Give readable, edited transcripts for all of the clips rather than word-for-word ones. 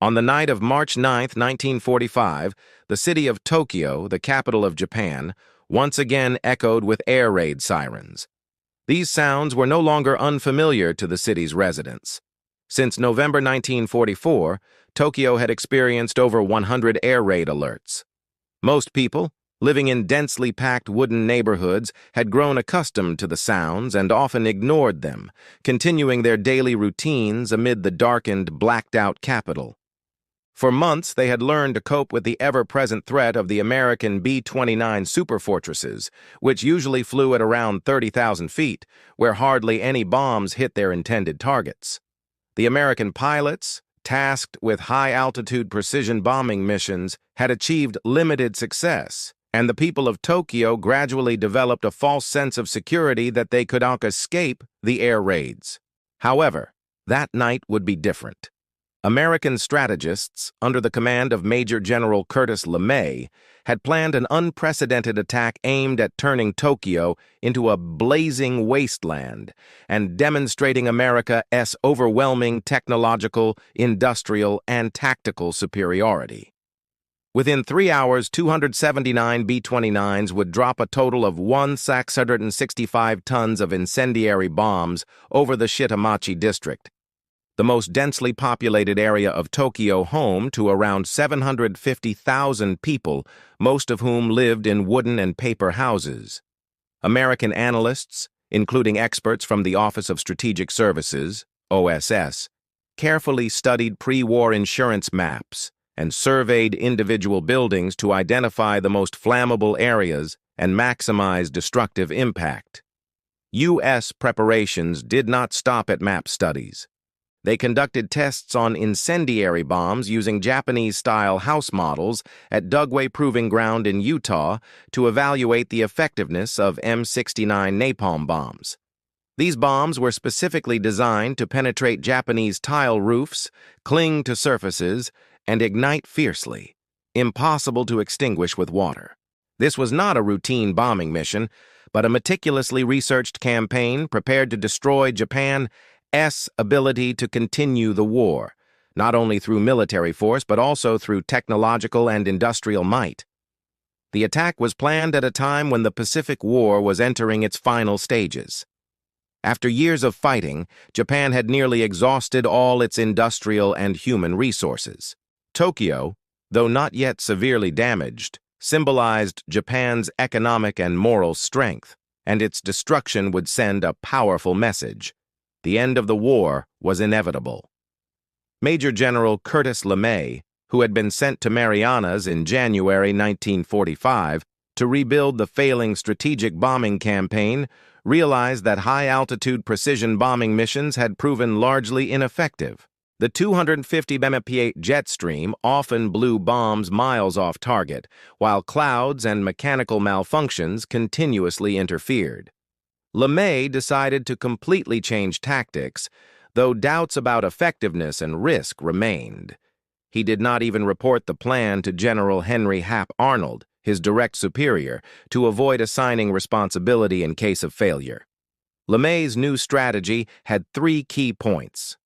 On the night of March 9, 1945, the city of Tokyo, the capital of Japan, once again echoed with air raid sirens. These sounds were no longer unfamiliar to the city's residents. Since November 1944, Tokyo had experienced over 100 air raid alerts. Most people, living in densely packed wooden neighborhoods, had grown accustomed to the sounds and often ignored them, continuing their daily routines amid the darkened, blacked-out capital. For months, they had learned to cope with the ever-present threat of the American B-29 superfortresses, which usually flew at around 30,000 feet, where hardly any bombs hit their intended targets. The American pilots, tasked with high-altitude precision bombing missions, had achieved limited success, and the people of Tokyo gradually developed a false sense of security that they could escape the air raids. However, that night would be different. American strategists, under the command of Major General Curtis LeMay, had planned an unprecedented attack aimed at turning Tokyo into a blazing wasteland and demonstrating America's overwhelming technological, industrial, and tactical superiority. Within 3 hours, 279 B-29s would drop a total of 1,665 tons of incendiary bombs over the Shitamachi district, the most densely populated area of Tokyo, home to around 750,000 people, most of whom lived in wooden and paper houses. American analysts, including experts from the Office of Strategic Services, OSS, carefully studied pre-war insurance maps and surveyed individual buildings to identify the most flammable areas and maximize destructive impact. U.S. preparations did not stop at map studies. They conducted tests on incendiary bombs using Japanese-style house models at Dugway Proving Ground in Utah to evaluate the effectiveness of M69 napalm bombs. These bombs were specifically designed to penetrate Japanese tile roofs, cling to surfaces, and ignite fiercely, impossible to extinguish with water. This was not a routine bombing mission, but a meticulously researched campaign prepared to destroy Japan's ability to continue the war, not only through military force but also through technological and industrial might. The attack was planned at a time when the Pacific War was entering its final stages. After years of fighting, Japan had nearly exhausted all its industrial and human resources. Tokyo, though not yet severely damaged, symbolized Japan's economic and moral strength, and its destruction would send a powerful message. The end of the war was inevitable. Major General Curtis LeMay, who had been sent to Marianas in January 1945 to rebuild the failing strategic bombing campaign, realized that high-altitude precision bombing missions had proven largely ineffective. The 250 MPa jet stream often blew bombs miles off target, while clouds and mechanical malfunctions continuously interfered. LeMay decided to completely change tactics, though doubts about effectiveness and risk remained. He did not even report the plan to General Henry Hap Arnold, his direct superior, to avoid assigning responsibility in case of failure. LeMay's new strategy had 3 key points.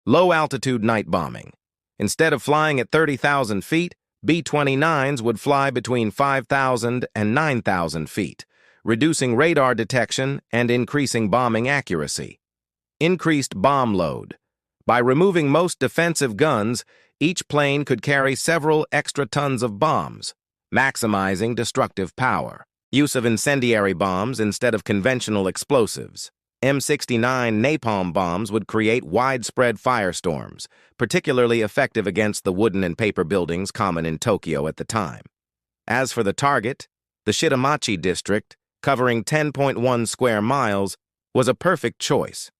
Low-altitude night bombing. Instead of flying at 30,000 feet, B-29s would fly between 5,000 and 9,000 feet, reducing radar detection and increasing bombing accuracy. Increased bomb load. By removing most defensive guns, each plane could carry several extra tons of bombs, maximizing destructive power. Use of incendiary bombs instead of conventional explosives. M69 napalm bombs would create widespread firestorms, particularly effective against the wooden and paper buildings common in Tokyo at the time. As for the target, the Shitamachi district, covering 10.1 square miles, was a perfect choice.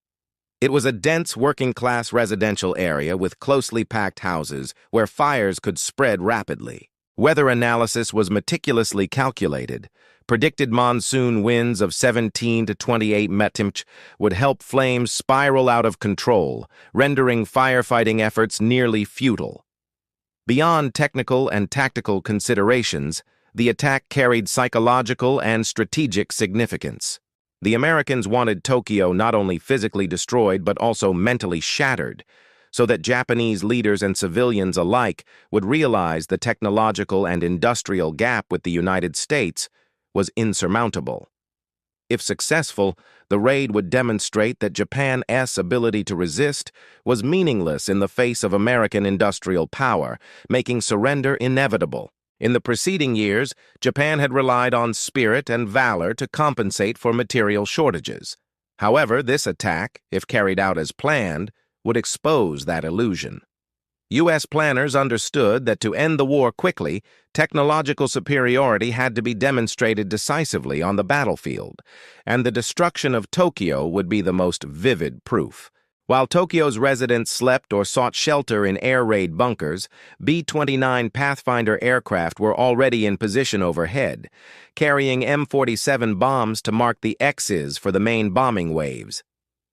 It was a dense working-class residential area with closely packed houses where fires could spread rapidly. Weather analysis was meticulously calculated. Predicted monsoon winds of 17 to 28 mph would help flames spiral out of control, rendering firefighting efforts nearly futile. Beyond technical and tactical considerations, the attack carried psychological and strategic significance. The Americans wanted Tokyo not only physically destroyed but also mentally shattered, so that Japanese leaders and civilians alike would realize the technological and industrial gap with the United States was insurmountable. If successful, the raid would demonstrate that Japan's ability to resist was meaningless in the face of American industrial power, making surrender inevitable. In the preceding years, Japan had relied on spirit and valor to compensate for material shortages. However, this attack, if carried out as planned, would expose that illusion. U.S. planners understood that to end the war quickly, technological superiority had to be demonstrated decisively on the battlefield, and the destruction of Tokyo would be the most vivid proof. While Tokyo's residents slept or sought shelter in air raid bunkers, B-29 Pathfinder aircraft were already in position overhead, carrying M-47 bombs to mark the X's for the main bombing waves.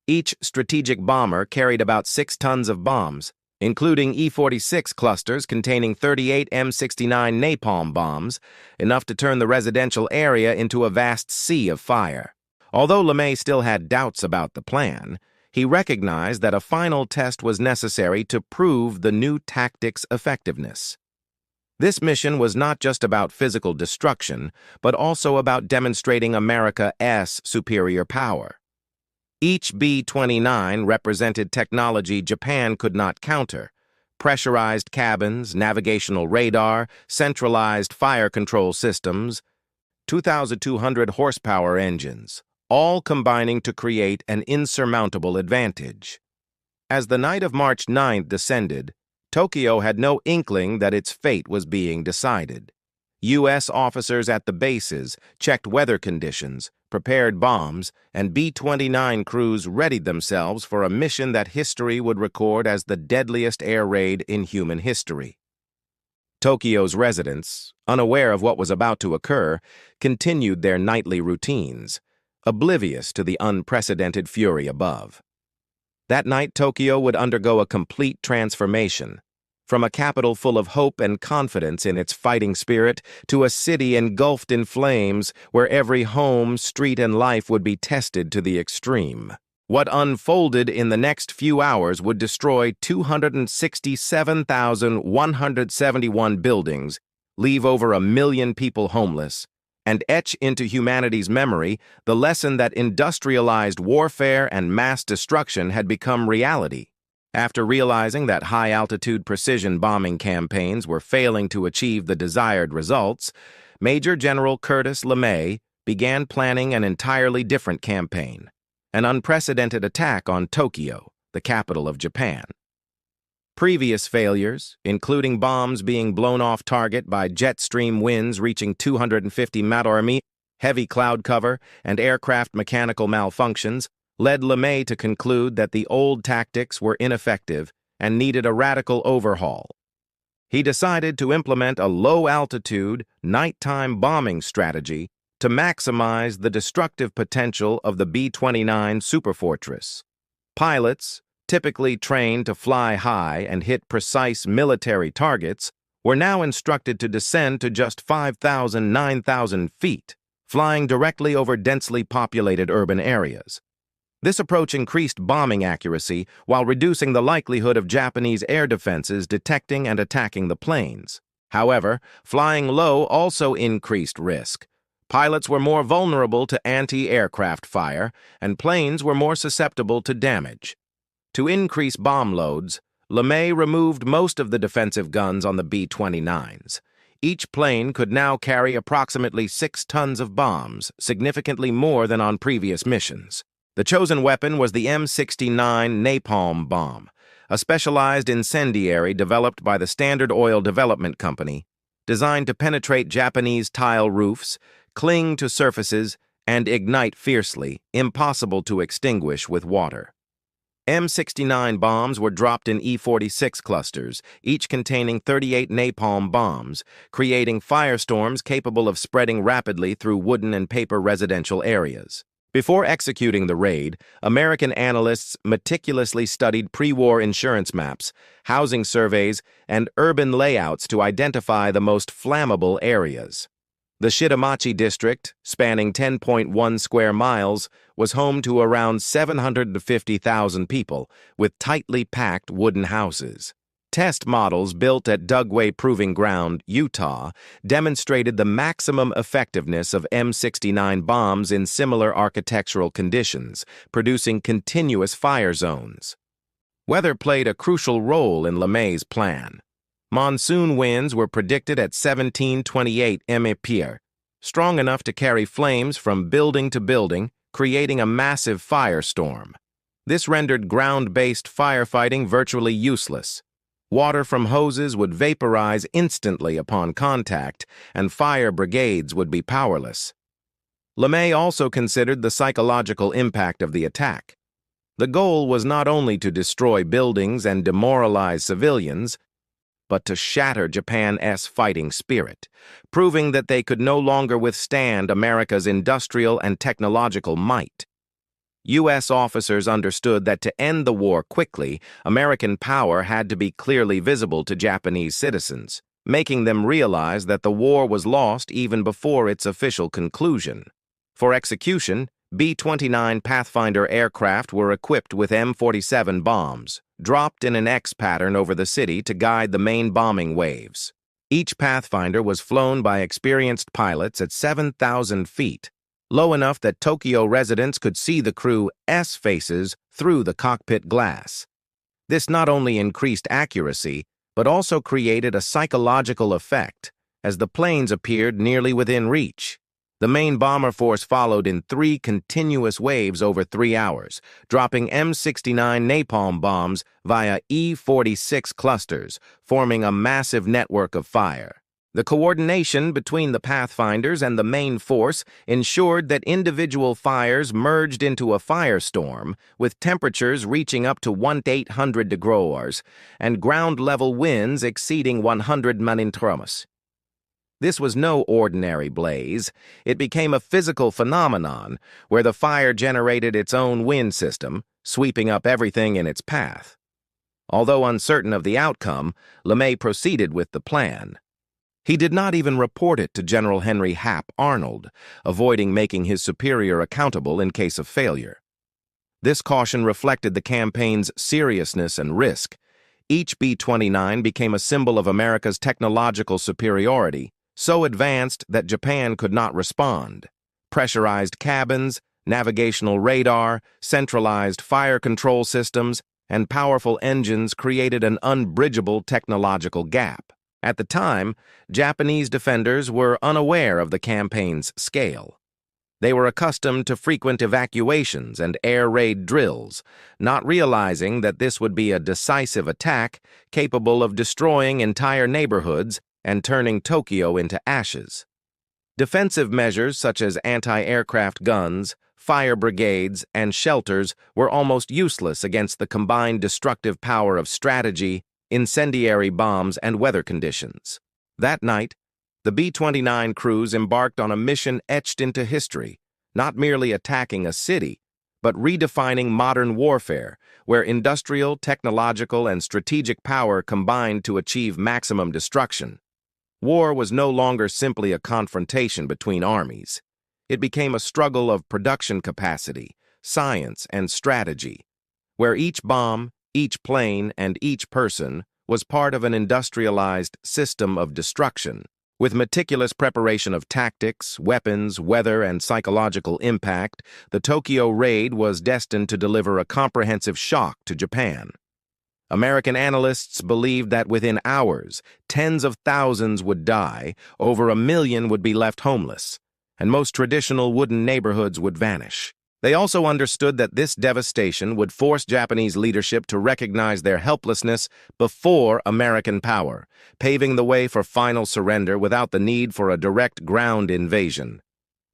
Each strategic bomber carried about 6 tons of bombs, including E-46 clusters containing 38 M69 napalm bombs, enough to turn the residential area into a vast sea of fire. Although LeMay still had doubts about the plan, he recognized that a final test was necessary to prove the new tactic's effectiveness. This mission was not just about physical destruction, but also about demonstrating America's superior power. Each B-29 represented technology Japan could not counter: pressurized cabins, navigational radar, centralized fire control systems, 2,200 horsepower engines, all combining to create an insurmountable advantage. As the night of March 9th descended, Tokyo had no inkling that its fate was being decided. U.S. officers at the bases checked weather conditions, prepared bombs, and B-29 crews readied themselves for a mission that history would record as the deadliest air raid in human history. Tokyo's residents, unaware of what was about to occur, continued their nightly routines, oblivious to the unprecedented fury above. That night, Tokyo would undergo a complete transformation, from a capital full of hope and confidence in its fighting spirit to a city engulfed in flames where every home, street, and life would be tested to the extreme. What unfolded in the next few hours would destroy 267,171 buildings, leave over 1 million people homeless, and etch into humanity's memory the lesson that industrialized warfare and mass destruction had become reality. After realizing that high-altitude precision bombing campaigns were failing to achieve the desired results, Major General Curtis LeMay began planning an entirely different campaign, an unprecedented attack on Tokyo, the capital of Japan. Previous failures, including bombs being blown off target by jet stream winds reaching 250 mph, heavy cloud cover, and aircraft mechanical malfunctions, led LeMay to conclude that the old tactics were ineffective and needed a radical overhaul. He decided to implement a low-altitude, nighttime bombing strategy to maximize the destructive potential of the B-29 superfortress. Pilots, typically trained to fly high and hit precise military targets, were now instructed to descend to just 5,000, 9,000 feet, flying directly over densely populated urban areas. This approach increased bombing accuracy while reducing the likelihood of Japanese air defenses detecting and attacking the planes. However, flying low also increased risk. Pilots were more vulnerable to anti-aircraft fire, and planes were more susceptible to damage. To increase bomb loads, LeMay removed most of the defensive guns on the B-29s. Each plane could now carry approximately 6 tons of bombs, significantly more than on previous missions. The chosen weapon was the M69 napalm bomb, a specialized incendiary developed by the Standard Oil Development Company, designed to penetrate Japanese tile roofs, cling to surfaces, and ignite fiercely, impossible to extinguish with water. M69 bombs were dropped in E-46 clusters, each containing 38 napalm bombs, creating firestorms capable of spreading rapidly through wooden and paper residential areas. Before executing the raid, American analysts meticulously studied pre-war insurance maps, housing surveys, and urban layouts to identify the most flammable areas. The Shitamachi district, spanning 10.1 square miles, was home to around 750,000 people, with tightly packed wooden houses. Test models built at Dugway Proving Ground, Utah, demonstrated the maximum effectiveness of M69 bombs in similar architectural conditions, producing continuous fire zones. Weather played a crucial role in LeMay's plan. Monsoon winds were predicted at 1728 mph, strong enough to carry flames from building to building, creating a massive firestorm. This rendered ground-based firefighting virtually useless. Water from hoses would vaporize instantly upon contact, and fire brigades would be powerless. LeMay also considered the psychological impact of the attack. The goal was not only to destroy buildings and demoralize civilians, but to shatter Japan's fighting spirit, proving that they could no longer withstand America's industrial and technological might. U.S. officers understood that to end the war quickly, American power had to be clearly visible to Japanese citizens, making them realize that the war was lost even before its official conclusion. For execution, B-29 Pathfinder aircraft were equipped with M47 bombs, dropped in an X pattern over the city to guide the main bombing waves. Each Pathfinder was flown by experienced pilots at 7,000 feet, low enough that Tokyo residents could see the crew's faces through the cockpit glass. This not only increased accuracy, but also created a psychological effect, as the planes appeared nearly within reach. The main bomber force followed in 3 continuous waves over 3 hours, dropping M69 napalm bombs via E-46 clusters, forming a massive network of fire. The coordination between the Pathfinders and the main force ensured that individual fires merged into a firestorm, with temperatures reaching up to 1,800 degrees and ground-level winds exceeding 100 mph. This was no ordinary blaze. It became a physical phenomenon where the fire generated its own wind system, sweeping up everything in its path. Although uncertain of the outcome, LeMay proceeded with the plan. He did not even report it to General Henry Hap Arnold, avoiding making his superior accountable in case of failure. This caution reflected the campaign's seriousness and risk. Each B-29 became a symbol of America's technological superiority, so advanced that Japan could not respond. Pressurized cabins, navigational radar, centralized fire control systems, and powerful engines created an unbridgeable technological gap. At the time, Japanese defenders were unaware of the campaign's scale. They were accustomed to frequent evacuations and air raid drills, not realizing that this would be a decisive attack capable of destroying entire neighborhoods and turning Tokyo into ashes. Defensive measures such as anti-aircraft guns, fire brigades, and shelters were almost useless against the combined destructive power of strategy, incendiary bombs, and weather conditions. That night, the B-29 crews embarked on a mission etched into history, not merely attacking a city, but redefining modern warfare, where industrial, technological, and strategic power combined to achieve maximum destruction. War was no longer simply a confrontation between armies. It became a struggle of production capacity, science, and strategy, where each bomb, each plane, and each person was part of an industrialized system of destruction. With meticulous preparation of tactics, weapons, weather, and psychological impact, the Tokyo raid was destined to deliver a comprehensive shock to Japan. American analysts believed that within hours, tens of thousands would die, over 1 million would be left homeless, and most traditional wooden neighborhoods would vanish. They also understood that this devastation would force Japanese leadership to recognize their helplessness before American power, paving the way for final surrender without the need for a direct ground invasion.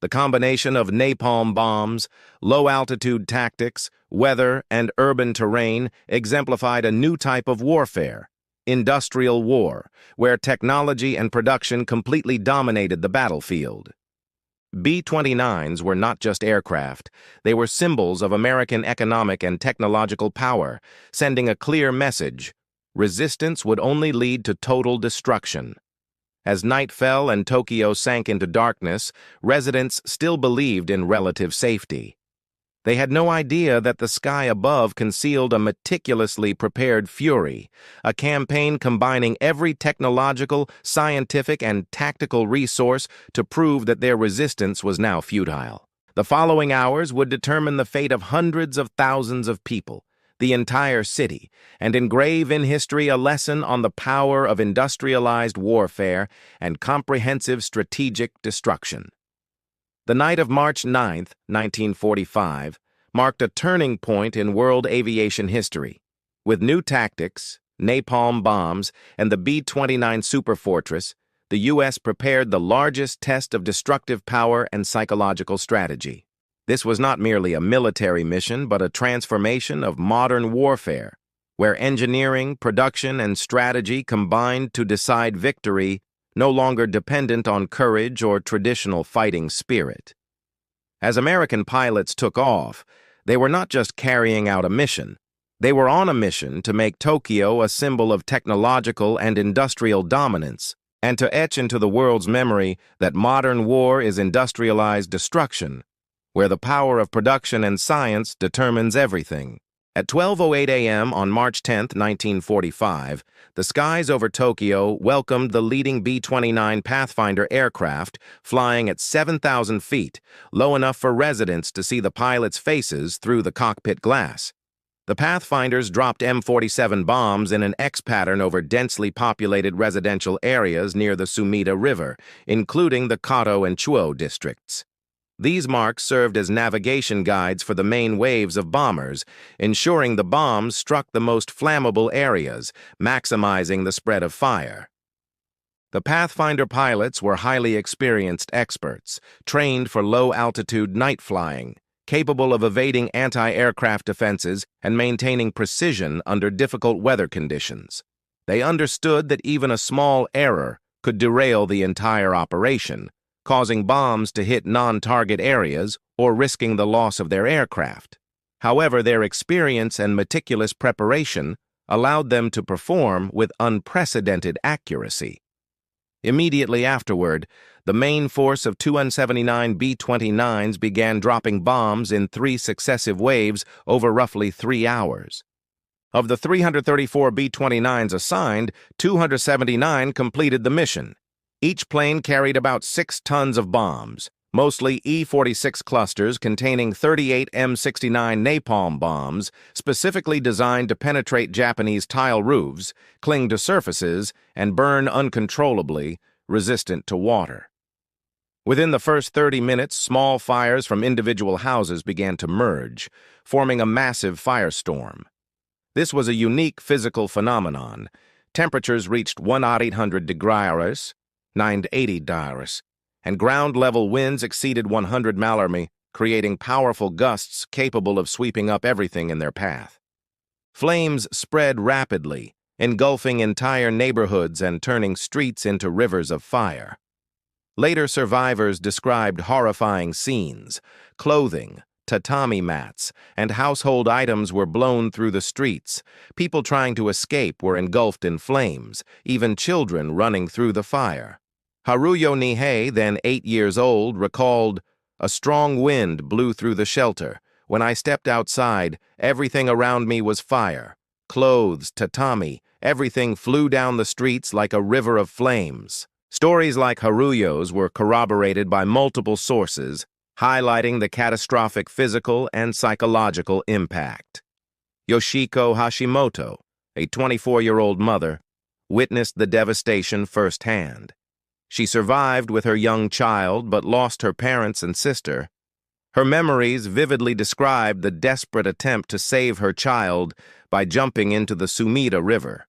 The combination of napalm bombs, low-altitude tactics, weather, and urban terrain exemplified a new type of warfare, industrial war, where technology and production completely dominated the battlefield. B-29s were not just aircraft. They were symbols of American economic and technological power, sending a clear message: resistance would only lead to total destruction. As night fell and Tokyo sank into darkness, residents still believed in relative safety. They had no idea that the sky above concealed a meticulously prepared fury, a campaign combining every technological, scientific, and tactical resource to prove that their resistance was now futile. The following hours would determine the fate of hundreds of thousands of people, the entire city, and engrave in history a lesson on the power of industrialized warfare and comprehensive strategic destruction. The night of March 9, 1945, marked a turning point in world aviation history. With new tactics, napalm bombs, and the B-29 Superfortress, the U.S. prepared the largest test of destructive power and psychological strategy. This was not merely a military mission, but a transformation of modern warfare, where engineering, production, and strategy combined to decide victory, no longer dependent on courage or traditional fighting spirit. As American pilots took off, they were not just carrying out a mission. They were on a mission to make Tokyo a symbol of technological and industrial dominance, and to etch into the world's memory that modern war is industrialized destruction, where the power of production and science determines everything. At 12:08 a.m. on March 10, 1945, the skies over Tokyo welcomed the leading B-29 Pathfinder aircraft flying at 7,000 feet, low enough for residents to see the pilots' faces through the cockpit glass. The Pathfinders dropped M-47 bombs in an X pattern over densely populated residential areas near the Sumida River, including the Kato and Chuo districts. These marks served as navigation guides for the main waves of bombers, ensuring the bombs struck the most flammable areas, maximizing the spread of fire. The Pathfinder pilots were highly experienced experts, trained for low-altitude night flying, capable of evading anti-aircraft defenses and maintaining precision under difficult weather conditions. They understood that even a small error could derail the entire operation, causing bombs to hit non-target areas or risking the loss of their aircraft. However, their experience and meticulous preparation allowed them to perform with unprecedented accuracy. Immediately afterward, the main force of 279 B-29s began dropping bombs in 3 successive waves over roughly 3 hours. Of the 334 B-29s assigned, 279 completed the mission. Each plane carried about 6 tons of bombs, mostly E-46 clusters containing 38 M69 napalm bombs, specifically designed to penetrate Japanese tile roofs, cling to surfaces, and burn uncontrollably, resistant to water. Within the first 30 minutes, small fires from individual houses began to merge, forming a massive firestorm. This was a unique physical phenomenon. Temperatures reached 1,800 degrees, 980 degrees, and ground-level winds exceeded 100 mallarmi, creating powerful gusts capable of sweeping up everything in their path. Flames spread rapidly, engulfing entire neighborhoods and turning streets into rivers of fire. Later survivors described horrifying scenes. Clothing, tatami mats, and household items were blown through the streets. People trying to escape were engulfed in flames, even children running through the fire. Haruyo Nihei, then 8 years old, recalled, "A strong wind blew through the shelter. When I stepped outside, everything around me was fire. Clothes, tatami, everything flew down the streets like a river of flames." Stories like Haruyo's were corroborated by multiple sources, highlighting the catastrophic physical and psychological impact. Yoshiko Hashimoto, a 24-year-old mother, witnessed the devastation firsthand. She survived with her young child but lost her parents and sister. Her memories vividly described the desperate attempt to save her child by jumping into the Sumida River.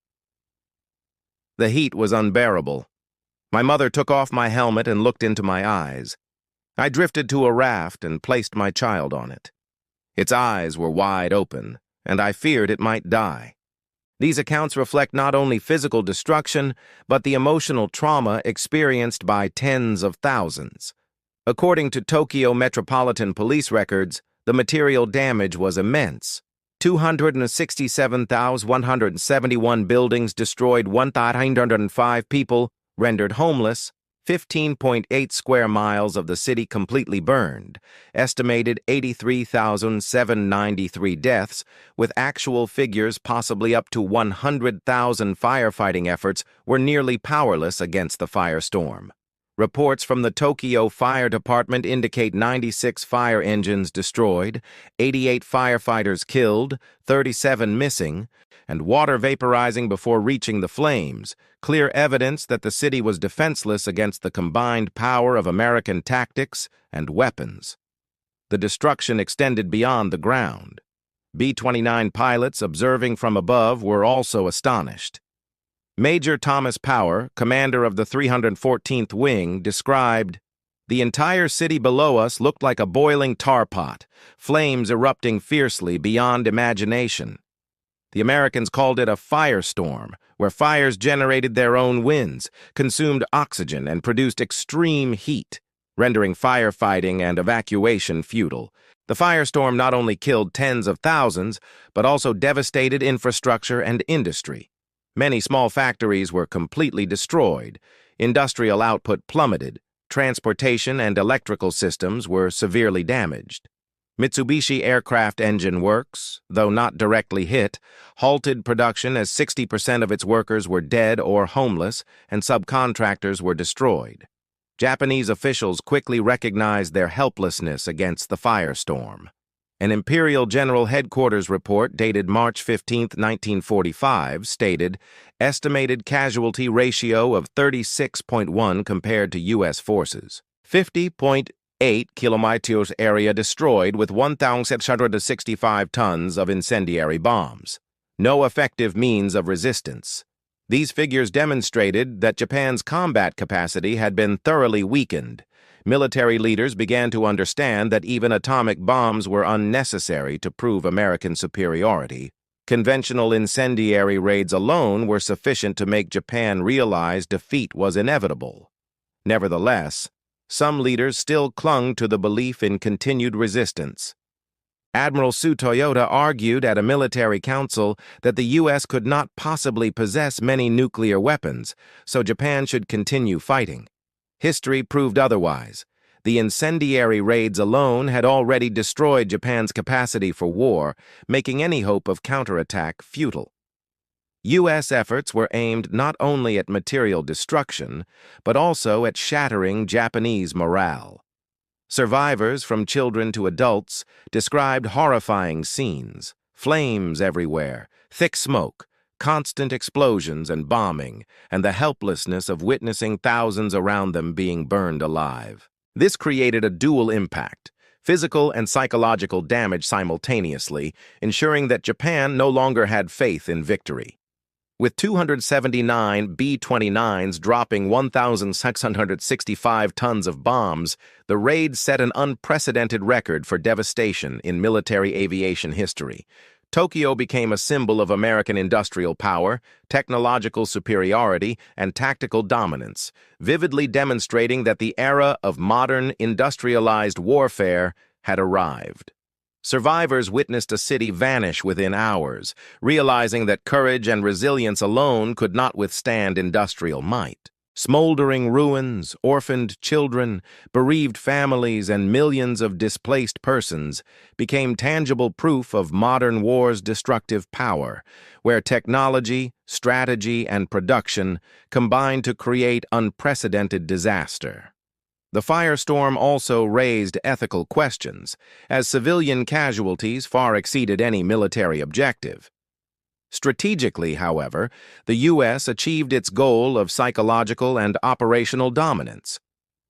The heat was unbearable. My mother took off my helmet and looked into my eyes. I drifted to a raft and placed my child on it. Its eyes were wide open, and I feared it might die. These accounts reflect not only physical destruction, but the emotional trauma experienced by tens of thousands. According to Tokyo Metropolitan Police records, the material damage was immense. 267,171 buildings destroyed, 1,905 people, Rendered homeless, 15.8 square miles of the city completely burned, estimated 83,793 deaths, with actual figures possibly up to 100,000. Firefighting efforts were nearly powerless against the firestorm. Reports from the Tokyo Fire Department indicate 96 fire engines destroyed, 88 firefighters killed, 37 missing, and water vaporizing before reaching the flames, clear evidence that the city was defenseless against the combined power of American tactics and weapons. The destruction extended beyond the ground. B-29 pilots observing from above were also astonished. Major Thomas Power, commander of the 314th Wing, described, "The entire city below us looked like a boiling tar pot, flames erupting fiercely beyond imagination. The Americans called it a firestorm, where fires generated their own winds, consumed oxygen, and produced extreme heat, rendering firefighting and evacuation futile. The firestorm not only killed tens of thousands, but also devastated infrastructure and industry. Many small factories were completely destroyed, industrial output plummeted, transportation and electrical systems were severely damaged. Mitsubishi Aircraft Engine Works, though not directly hit, halted production as 60% of its workers were dead or homeless, and subcontractors were destroyed. Japanese officials quickly recognized their helplessness against the firestorm. An Imperial General Headquarters report dated March 15, 1945, stated, estimated casualty ratio of 36.1 compared to U.S. forces. 50.8 kilometers area destroyed with 1,765 tons of incendiary bombs. No effective means of resistance. These figures demonstrated that Japan's combat capacity had been thoroughly weakened. Military leaders began to understand that even atomic bombs were unnecessary to prove American superiority. Conventional incendiary raids alone were sufficient to make Japan realize defeat was inevitable. Nevertheless, some leaders still clung to the belief in continued resistance. Admiral Su Toyota argued at a military council that the U.S. could not possibly possess many nuclear weapons, so Japan should continue fighting. History proved otherwise. The incendiary raids alone had already destroyed Japan's capacity for war, making any hope of counterattack futile. U.S. efforts were aimed not only at material destruction, but also at shattering Japanese morale. Survivors, from children to adults, described horrifying scenes: flames everywhere, thick smoke, constant explosions and bombing, and the helplessness of witnessing thousands around them being burned alive. This created a dual impact, physical and psychological damage simultaneously, ensuring that Japan no longer had faith in victory. With 279 B-29s dropping 1,665 tons of bombs, the raid set an unprecedented record for devastation in military aviation history. Tokyo became a symbol of American industrial power, technological superiority, and tactical dominance, vividly demonstrating that the era of modern, industrialized warfare had arrived. Survivors witnessed a city vanish within hours, realizing that courage and resilience alone could not withstand industrial might. Smoldering ruins, orphaned children, bereaved families, and millions of displaced persons became tangible proof of modern war's destructive power, where technology, strategy, and production combined to create unprecedented disaster. The firestorm also raised ethical questions, as civilian casualties far exceeded any military objective. Strategically, however, the U.S. achieved its goal of psychological and operational dominance.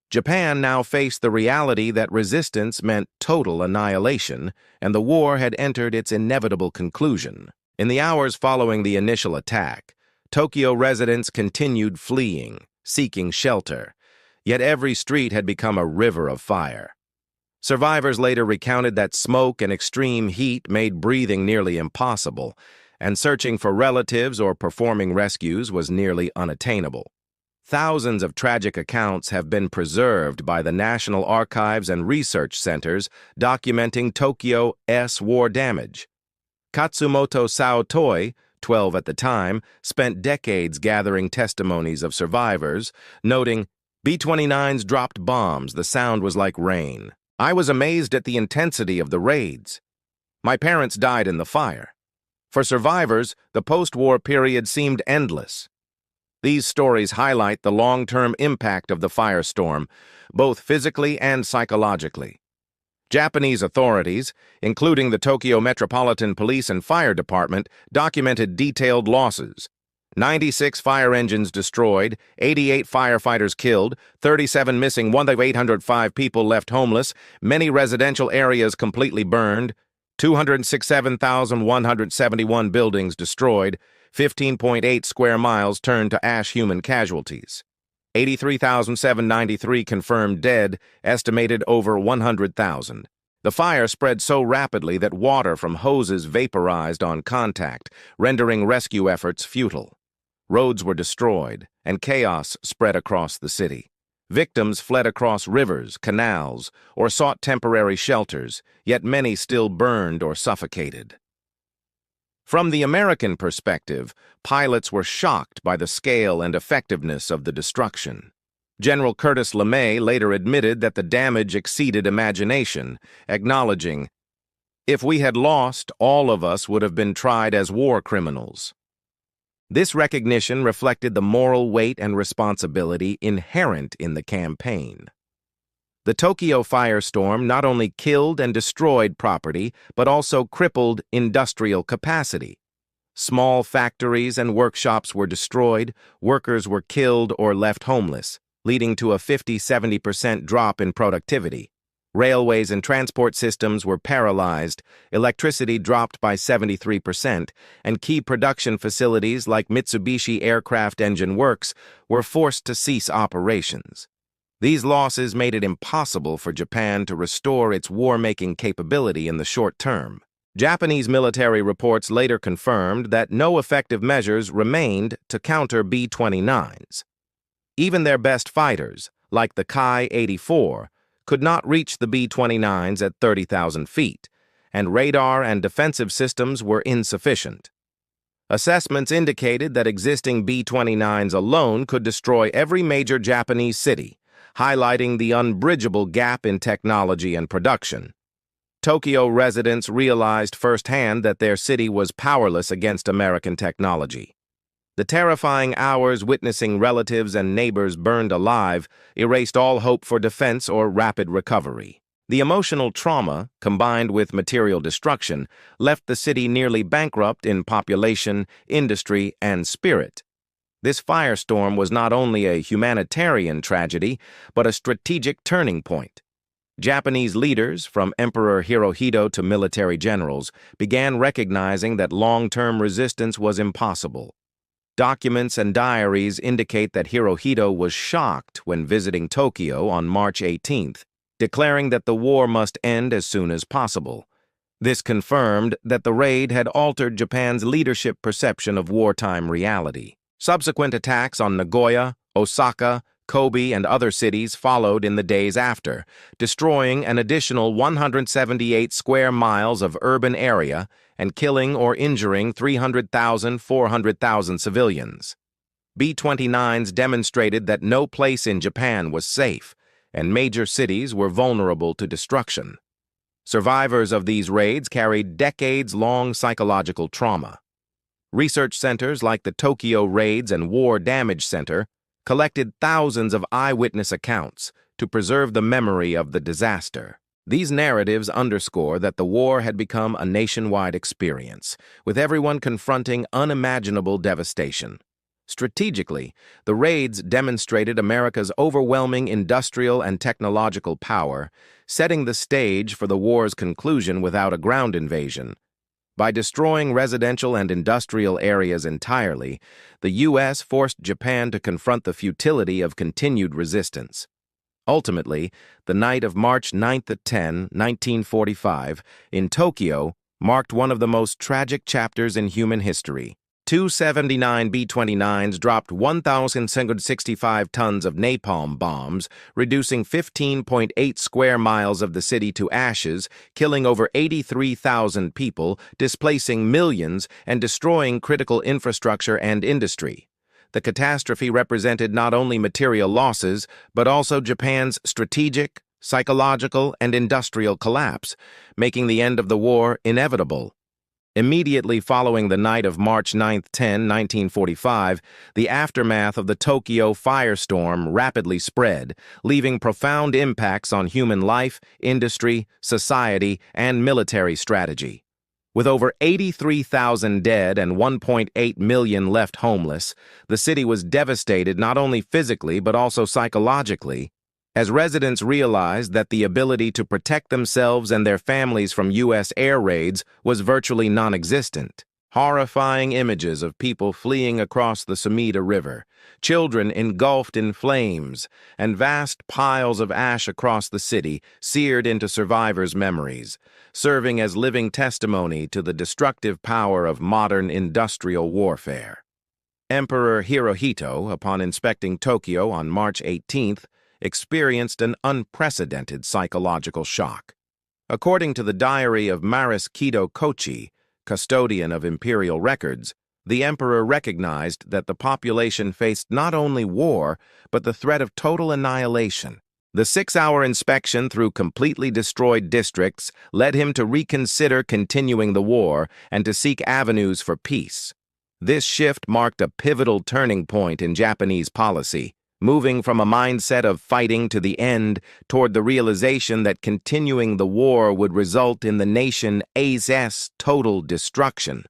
Japan now faced the reality that resistance meant total annihilation, and the war had entered its inevitable conclusion. In the hours following the initial attack, Tokyo residents continued fleeing, seeking shelter, yet every street had become a river of fire. Survivors later recounted that smoke and extreme heat made breathing nearly impossible, and searching for relatives or performing rescues was nearly unattainable. Thousands of tragic accounts have been preserved by the National Archives and Research Centers documenting Tokyo's war damage. Katsumoto Saotoi, 12 at the time, spent decades gathering testimonies of survivors, noting, B-29s dropped bombs, the sound was like rain. I was amazed at the intensity of the raids. My parents died in the fire. For survivors, the post-war period seemed endless. These stories highlight the long-term impact of the firestorm, both physically and psychologically. Japanese authorities, including the Tokyo Metropolitan Police and Fire Department, documented detailed losses. 96 fire engines destroyed, 88 firefighters killed, 37 missing, 1,805 people left homeless, many residential areas completely burned, 267,171 buildings destroyed, 15.8 square miles turned to ash, human casualties. 83,793 confirmed dead, estimated over 100,000. The fire spread so rapidly that water from hoses vaporized on contact, rendering rescue efforts futile. Roads were destroyed, and chaos spread across the city. Victims fled across rivers, canals, or sought temporary shelters, yet many still burned or suffocated. From the American perspective, pilots were shocked by the scale and effectiveness of the destruction. General Curtis LeMay later admitted that the damage exceeded imagination, acknowledging, "If we had lost, all of us would have been tried as war criminals." This recognition reflected the moral weight and responsibility inherent in the campaign. The Tokyo firestorm not only killed and destroyed property, but also crippled industrial capacity. Small factories and workshops were destroyed, workers were killed or left homeless, leading to a 50–70% drop in productivity. Railways and transport systems were paralyzed, electricity dropped by 73%, and key production facilities like Mitsubishi Aircraft Engine Works were forced to cease operations. These losses made it impossible for Japan to restore its war-making capability in the short term. Japanese military reports later confirmed that no effective measures remained to counter B-29s. Even their best fighters, like the Kai-84, could not reach the B-29s at 30,000 feet, and radar and defensive systems were insufficient. Assessments indicated that existing B-29s alone could destroy every major Japanese city, highlighting the unbridgeable gap in technology and production. Tokyo residents realized firsthand that their city was powerless against American technology. The terrifying hours witnessing relatives and neighbors burned alive erased all hope for defense or rapid recovery. The emotional trauma, combined with material destruction, left the city nearly bankrupt in population, industry, and spirit. This firestorm was not only a humanitarian tragedy, but a strategic turning point. Japanese leaders, from Emperor Hirohito to military generals, began recognizing that long-term resistance was impossible. Documents and diaries indicate that Hirohito was shocked when visiting Tokyo on March 18th, declaring that the war must end as soon as possible. This confirmed that the raid had altered Japan's leadership perception of wartime reality. Subsequent attacks on Nagoya, Osaka, Kobe, and other cities followed in the days after, destroying an additional 178 square miles of urban area and killing or injuring 300,000–400,000 civilians. B-29s demonstrated that no place in Japan was safe, and major cities were vulnerable to destruction. Survivors of these raids carried decades-long psychological trauma. Research centers like the Tokyo Raids and War Damage Center collected thousands of eyewitness accounts to preserve the memory of the disaster. These narratives underscore that the war had become a nationwide experience, with everyone confronting unimaginable devastation. Strategically, the raids demonstrated America's overwhelming industrial and technological power, setting the stage for the war's conclusion without a ground invasion. By destroying residential and industrial areas entirely, the U.S. forced Japan to confront the futility of continued resistance. Ultimately, the night of March 9–10, 1945, in Tokyo, marked one of the most tragic chapters in human history. 279 B-29s dropped 1,665 tons of napalm bombs, reducing 15.8 square miles of the city to ashes, killing over 83,000 people, displacing millions, and destroying critical infrastructure and industry. The catastrophe represented not only material losses, but also Japan's strategic, psychological, and industrial collapse, making the end of the war inevitable. Immediately following the night of March 9, 1945, the aftermath of the Tokyo firestorm rapidly spread, leaving profound impacts on human life, industry, society, and military strategy. With over 83,000 dead and 1.8 million left homeless, the city was devastated not only physically but also psychologically, as residents realized that the ability to protect themselves and their families from U.S. air raids was virtually non-existent. Horrifying images of people fleeing across the Sumida River, children engulfed in flames, and vast piles of ash across the city seared into survivors' memories, serving as living testimony to the destructive power of modern industrial warfare. Emperor Hirohito, upon inspecting Tokyo on March 18th, experienced an unprecedented psychological shock. According to the diary of Maris Kido Kochi, custodian of imperial records, the emperor recognized that the population faced not only war, but the threat of total annihilation. The 6-hour inspection through completely destroyed districts led him to reconsider continuing the war and to seek avenues for peace. This shift marked a pivotal turning point in Japanese policy, moving from a mindset of fighting to the end toward the realization that continuing the war would result in the nation's total destruction.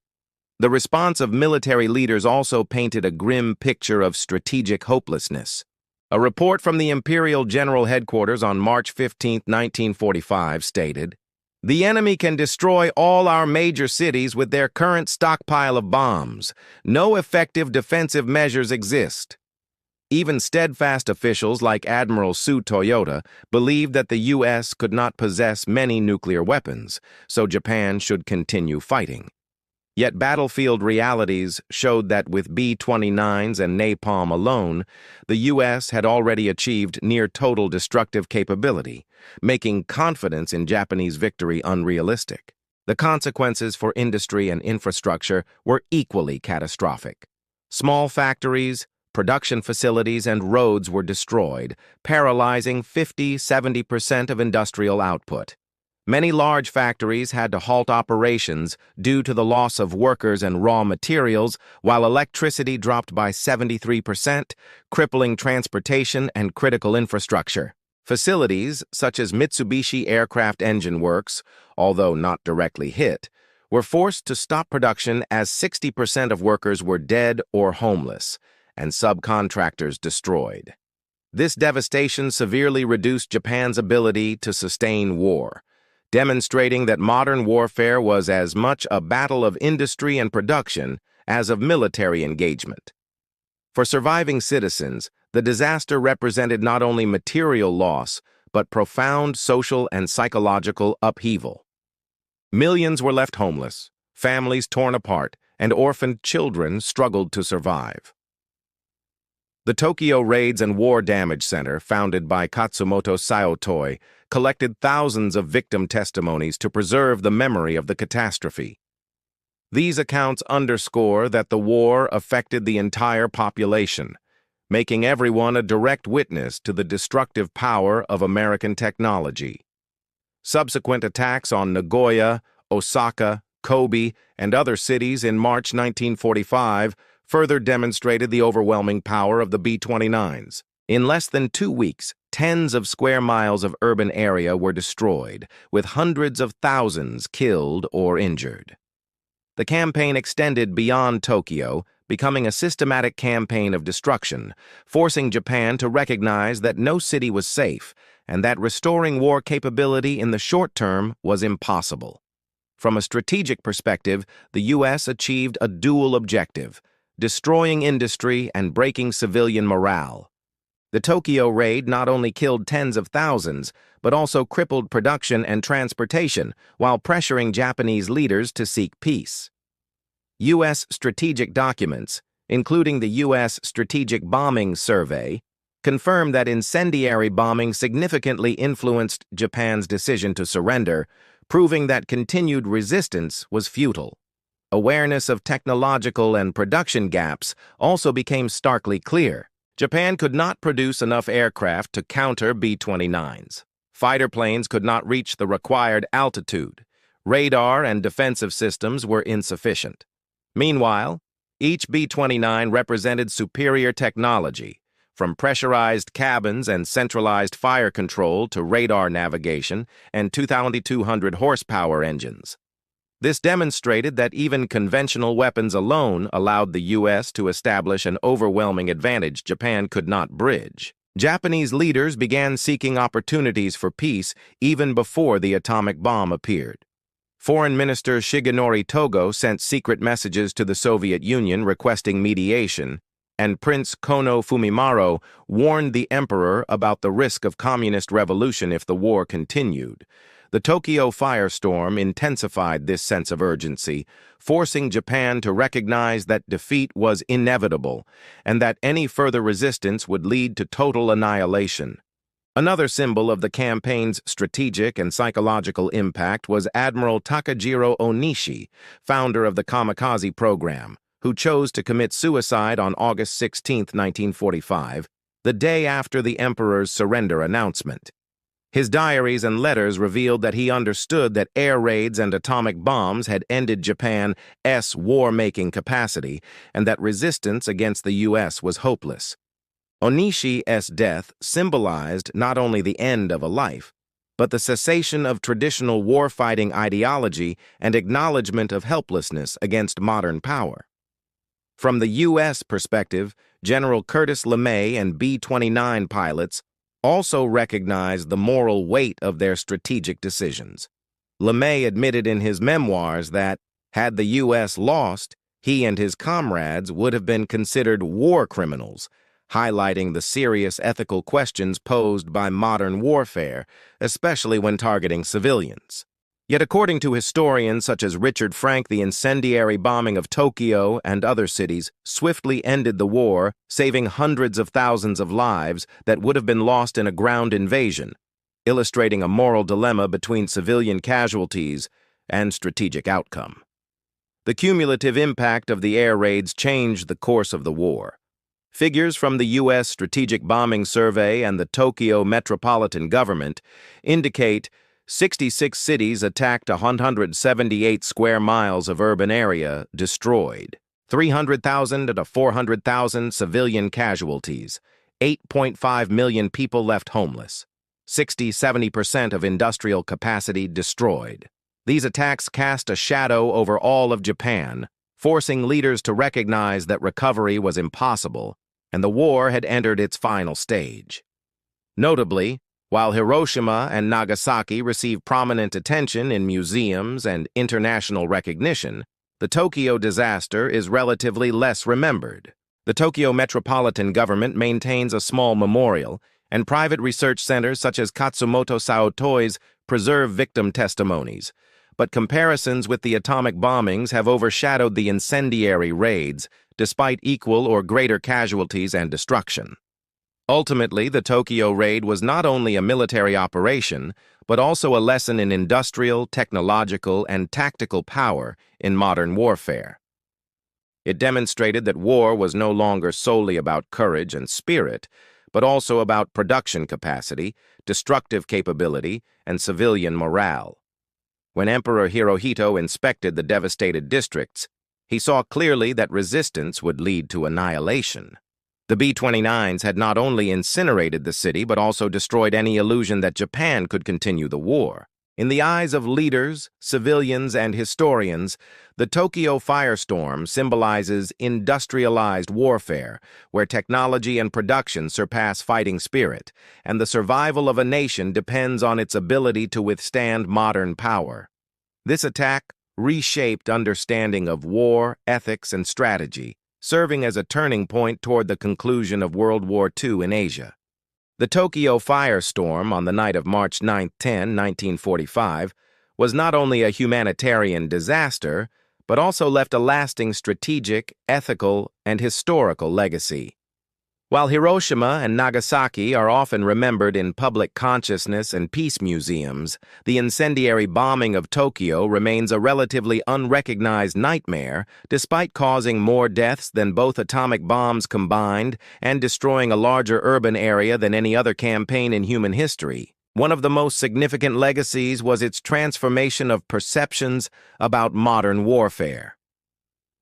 The response of military leaders also painted a grim picture of strategic hopelessness. A report from the Imperial General Headquarters on March 15, 1945 stated, "The enemy can destroy all our major cities with their current stockpile of bombs. No effective defensive measures exist." Even steadfast officials like Admiral Su Toyota believed that the U.S. could not possess many nuclear weapons, so Japan should continue fighting. Yet battlefield realities showed that with B-29s and napalm alone, the U.S. had already achieved near-total destructive capability, making confidence in Japanese victory unrealistic. The consequences for industry and infrastructure were equally catastrophic. Small factories, production facilities, and roads were destroyed, paralyzing 50–70% of industrial output. Many large factories had to halt operations due to the loss of workers and raw materials, while electricity dropped by 73%, crippling transportation and critical infrastructure. Facilities, such as Mitsubishi Aircraft Engine Works, although not directly hit, were forced to stop production as 60% of workers were dead or homeless, and subcontractors destroyed. This devastation severely reduced Japan's ability to sustain war, demonstrating that modern warfare was as much a battle of industry and production as of military engagement. For surviving citizens, the disaster represented not only material loss, but profound social and psychological upheaval. Millions were left homeless, families torn apart, and orphaned children struggled to survive. The Tokyo Raids and War Damage Center, founded by Katsumoto Sayotoi, collected thousands of victim testimonies to preserve the memory of the catastrophe. These accounts underscore that the war affected the entire population, making everyone a direct witness to the destructive power of American technology. Subsequent attacks on Nagoya, Osaka, Kobe, and other cities in March 1945 further demonstrated the overwhelming power of the B-29s. In less than 2 weeks, tens of square miles of urban area were destroyed, with hundreds of thousands killed or injured. The campaign extended beyond Tokyo, becoming a systematic campaign of destruction, forcing Japan to recognize that no city was safe and that restoring war capability in the short term was impossible. From a strategic perspective, the U.S. achieved a dual objective: destroying industry and breaking civilian morale. The Tokyo raid not only killed tens of thousands, but also crippled production and transportation while pressuring Japanese leaders to seek peace. U.S. strategic documents, including the U.S. Strategic Bombing Survey, confirmed that incendiary bombing significantly influenced Japan's decision to surrender, proving that continued resistance was futile. Awareness of technological and production gaps also became starkly clear. Japan could not produce enough aircraft to counter B-29s. Fighter planes could not reach the required altitude. Radar and defensive systems were insufficient. Meanwhile, each B-29 represented superior technology, from pressurized cabins and centralized fire control to radar navigation and 2,200 horsepower engines. This demonstrated that even conventional weapons alone allowed the U.S. to establish an overwhelming advantage Japan could not bridge. Japanese leaders began seeking opportunities for peace even before the atomic bomb appeared. Foreign Minister Shigenori Togo sent secret messages to the Soviet Union requesting mediation, and Prince Kono Fumimaro warned the emperor about the risk of communist revolution if the war continued. The Tokyo firestorm intensified this sense of urgency, forcing Japan to recognize that defeat was inevitable and that any further resistance would lead to total annihilation. Another symbol of the campaign's strategic and psychological impact was Admiral Takajiro Onishi, founder of the kamikaze program, who chose to commit suicide on August 16, 1945, the day after the emperor's surrender announcement. His diaries and letters revealed that he understood that air raids and atomic bombs had ended Japan's war-making capacity and that resistance against the U.S. was hopeless. Onishi's death symbolized not only the end of a life, but the cessation of traditional war-fighting ideology and acknowledgement of helplessness against modern power. From the U.S. perspective, General Curtis LeMay and B-29 pilots also recognized the moral weight of their strategic decisions. LeMay admitted in his memoirs that, had the U.S. lost, he and his comrades would have been considered war criminals, highlighting the serious ethical questions posed by modern warfare, especially when targeting civilians. Yet according to historians such as Richard Frank, the incendiary bombing of Tokyo and other cities swiftly ended the war, saving hundreds of thousands of lives that would have been lost in a ground invasion, illustrating a moral dilemma between civilian casualties and strategic outcome. The cumulative impact of the air raids changed the course of the war. Figures from the U.S. Strategic Bombing Survey and the Tokyo Metropolitan Government indicate 66 cities attacked, 178 square miles of urban area destroyed, 300,000 to 400,000 civilian casualties, 8.5 million people left homeless, 60–70% of industrial capacity destroyed. These attacks cast a shadow over all of Japan, forcing leaders to recognize that recovery was impossible and the war had entered its final stage. Notably, while Hiroshima and Nagasaki received prominent attention in museums and international recognition, the Tokyo disaster is relatively less remembered. The Tokyo Metropolitan Government maintains a small memorial, and private research centers such as Katsumoto Saotoi's preserve victim testimonies, but comparisons with the atomic bombings have overshadowed the incendiary raids, despite equal or greater casualties and destruction. Ultimately, the Tokyo raid was not only a military operation, but also a lesson in industrial, technological, and tactical power in modern warfare. It demonstrated that war was no longer solely about courage and spirit, but also about production capacity, destructive capability, and civilian morale. When Emperor Hirohito inspected the devastated districts, he saw clearly that resistance would lead to annihilation. The B-29s had not only incinerated the city, but also destroyed any illusion that Japan could continue the war. In the eyes of leaders, civilians, and historians, the Tokyo firestorm symbolizes industrialized warfare, where technology and production surpass fighting spirit, and the survival of a nation depends on its ability to withstand modern power. This attack reshaped understanding of war, ethics, and strategy, serving as a turning point toward the conclusion of World War II in Asia. The Tokyo firestorm on the night of March 9–10, 1945, was not only a humanitarian disaster, but but also left a lasting strategic, ethical, and historical legacy. While Hiroshima and Nagasaki are often remembered in public consciousness and peace museums, the incendiary bombing of Tokyo remains a relatively unrecognized nightmare, despite causing more deaths than both atomic bombs combined and destroying a larger urban area than any other campaign in human history. One of the most significant legacies was its transformation of perceptions about modern warfare.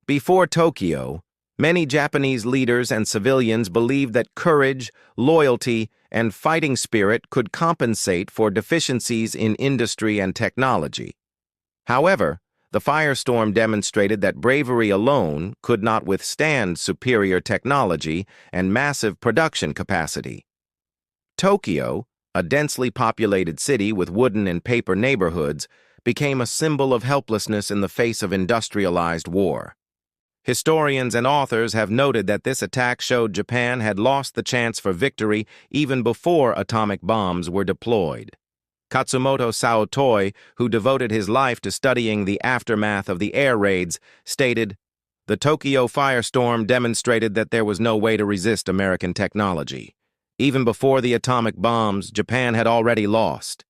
Before Tokyo, many Japanese leaders and civilians believed that courage, loyalty, and fighting spirit could compensate for deficiencies in industry and technology. However, the firestorm demonstrated that bravery alone could not withstand superior technology and massive production capacity. Tokyo, a densely populated city with wooden and paper neighborhoods, became a symbol of helplessness in the face of industrialized war. Historians and authors have noted that this attack showed Japan had lost the chance for victory even before atomic bombs were deployed. Katsumoto Saotoi, who devoted his life to studying the aftermath of the air raids, stated, "The Tokyo firestorm demonstrated that there was no way to resist American technology. Even before the atomic bombs, Japan had already lost."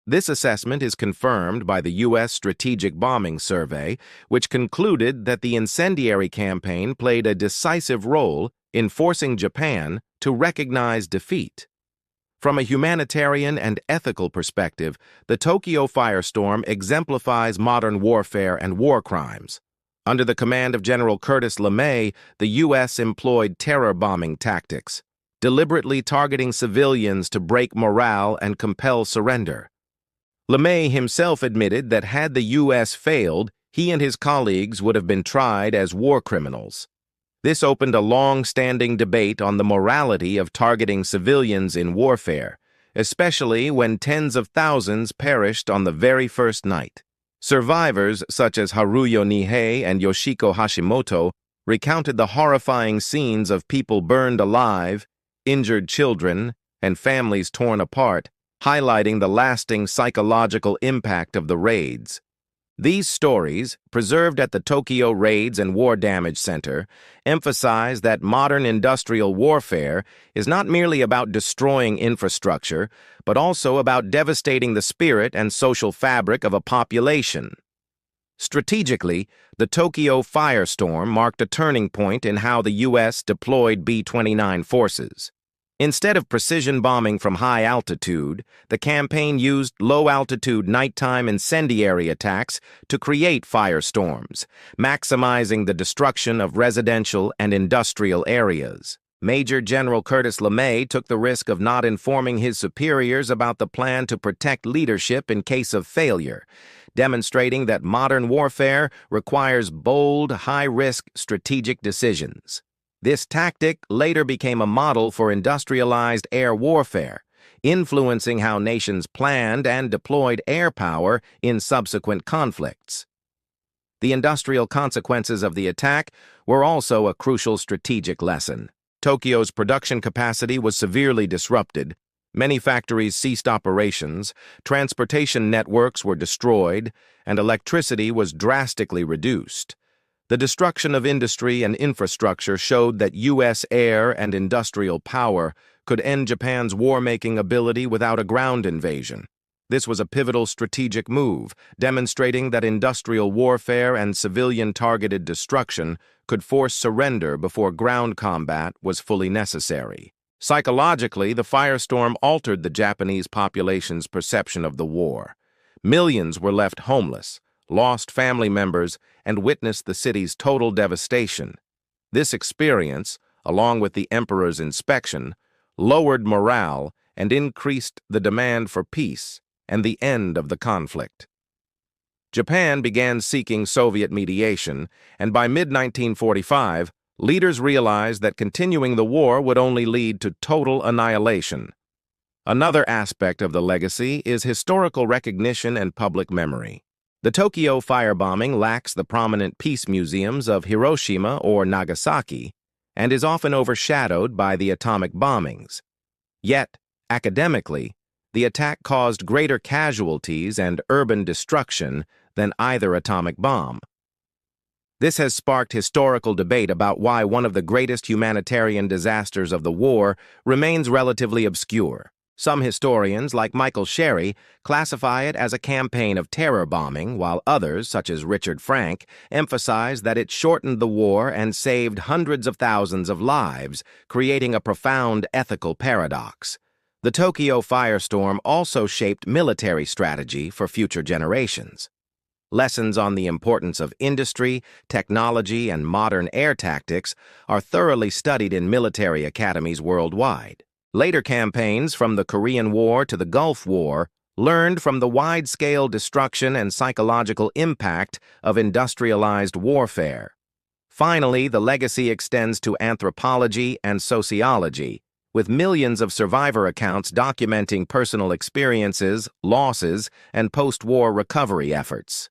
This assessment is confirmed by the U.S. Strategic Bombing Survey, which concluded that the incendiary campaign played a decisive role in forcing Japan to recognize defeat. From a humanitarian and ethical perspective, the Tokyo firestorm exemplifies modern warfare and war crimes. Under the command of General Curtis LeMay, the U.S. employed terror bombing tactics, deliberately targeting civilians to break morale and compel surrender. LeMay himself admitted that had the U.S. failed, he and his colleagues would have been tried as war criminals. This opened a long-standing debate on the morality of targeting civilians in warfare, especially when tens of thousands perished on the very first night. Survivors such as Haruyo Nihei and Yoshiko Hashimoto recounted the horrifying scenes of people burned alive, injured children, and families torn apart, highlighting the lasting psychological impact of the raids. These stories, preserved at the Tokyo Raids and War Damage Center, emphasize that modern industrial warfare is not merely about destroying infrastructure, but also about devastating the spirit and social fabric of a population. Strategically, the Tokyo firestorm marked a turning point in how the U.S. deployed B-29 forces. Instead of precision bombing from high altitude, the campaign used low-altitude nighttime incendiary attacks to create firestorms, maximizing the destruction of residential and industrial areas. Major General Curtis LeMay took the risk of not informing his superiors about the plan to protect leadership in case of failure, demonstrating that modern warfare requires bold, high-risk strategic decisions. This tactic later became a model for industrialized air warfare, influencing how nations planned and deployed air power in subsequent conflicts. The industrial consequences of the attack were also a crucial strategic lesson. Tokyo's production capacity was severely disrupted. Many factories ceased operations, transportation networks were destroyed, and electricity was drastically reduced. The destruction of industry and infrastructure showed that U.S. air and industrial power could end Japan's war-making ability without a ground invasion. This was a pivotal strategic move, demonstrating that industrial warfare and civilian-targeted destruction could force surrender before ground combat was fully necessary. Psychologically, the firestorm altered the Japanese population's perception of the war. Millions were left homeless, lost family members, and witnessed the city's total devastation. This experience, along with the emperor's inspection, lowered morale and increased the demand for peace and the end of the conflict. Japan began seeking Soviet mediation, and by mid-1945, leaders realized that continuing the war would only lead to total annihilation. Another aspect of the legacy is historical recognition and public memory. The Tokyo firebombing lacks the prominent peace museums of Hiroshima or Nagasaki and is often overshadowed by the atomic bombings. Yet, academically, the attack caused greater casualties and urban destruction than either atomic bomb. This has sparked historical debate about why one of the greatest humanitarian disasters of the war remains relatively obscure. Some historians, like Michael Sherry, classify it as a campaign of terror bombing, while others, such as Richard Frank, emphasize that it shortened the war and saved hundreds of thousands of lives, creating a profound ethical paradox. The Tokyo firestorm also shaped military strategy for future generations. Lessons on the importance of industry, technology, and modern air tactics are thoroughly studied in military academies worldwide. Later campaigns, from the Korean War to the Gulf War, learned from the wide-scale destruction and psychological impact of industrialized warfare. Finally, the legacy extends to anthropology and sociology, with millions of survivor accounts documenting personal experiences, losses, and post-war recovery efforts.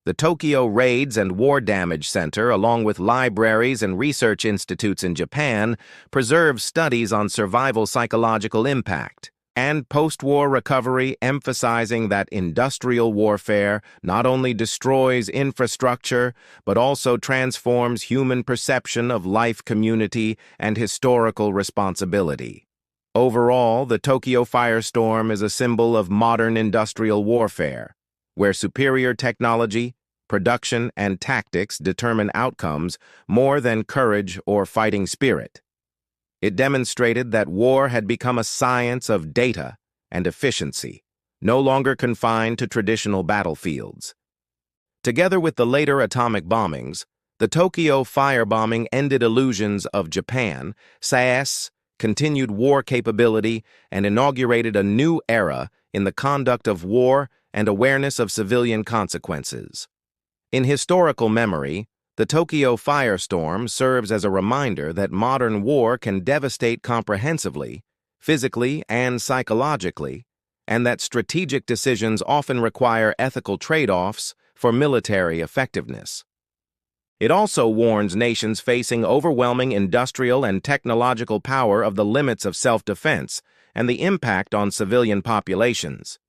The Tokyo Raids and War Damage Center, along with libraries and research institutes in Japan, preserve studies on survival psychological impact and post-war recovery, emphasizing that industrial warfare not only destroys infrastructure, but also transforms human perception of life, community, and historical responsibility. Overall, the Tokyo firestorm is a symbol of modern industrial warfare, where superior technology, production, and tactics determine outcomes more than courage or fighting spirit. It demonstrated that war had become a science of data and efficiency, no longer confined to traditional battlefields. Together with the later atomic bombings, the Tokyo firebombing ended illusions of Japan, SAS, continued war capability, and inaugurated a new era in the conduct of war and awareness of civilian consequences. In historical memory, the Tokyo firestorm serves as a reminder that modern war can devastate comprehensively, physically and psychologically, and that strategic decisions often require ethical trade-offs for military effectiveness. It also warns nations facing overwhelming industrial and technological power of the limits of self-defense and the impact on civilian populations.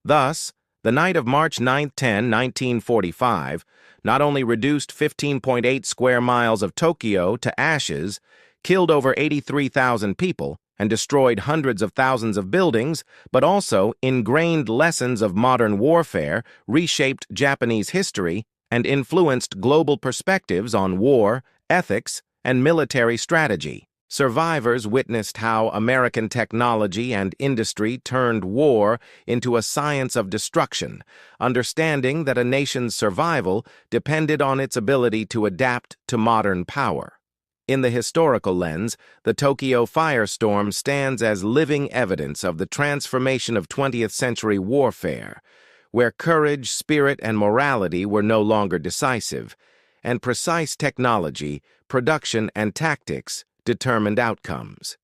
Thus, the night of March 9-10, 1945, not only reduced 15.8 square miles of Tokyo to ashes, killed over 83,000 people, and destroyed hundreds of thousands of buildings, but also ingrained lessons of modern warfare, reshaped Japanese history, and influenced global perspectives on war, ethics, and military strategy. Survivors witnessed how American technology and industry turned war into a science of destruction, understanding that a nation's survival depended on its ability to adapt to modern power. In the historical lens, the Tokyo firestorm stands as living evidence of the transformation of 20th century warfare, where courage, spirit, and morality were no longer decisive, and precise technology, production, and tactics determined outcomes.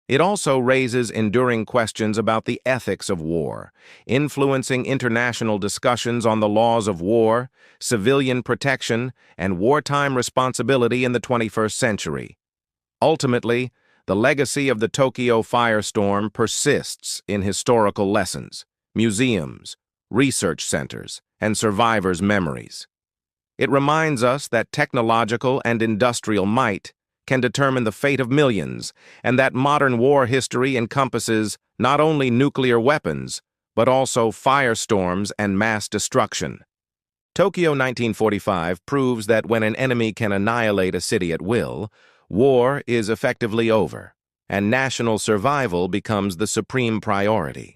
It also raises enduring questions about the ethics of war, influencing international discussions on the laws of war, civilian protection, and wartime responsibility in the 21st century. Ultimately, the legacy of the Tokyo firestorm persists in historical lessons, museums, research centers, and survivors' memories. It reminds us that technological and industrial might can determine the fate of millions, and that modern war history encompasses not only nuclear weapons, but also firestorms and mass destruction. Tokyo 1945 proves that when an enemy can annihilate a city at will, war is effectively over, and national survival becomes the supreme priority.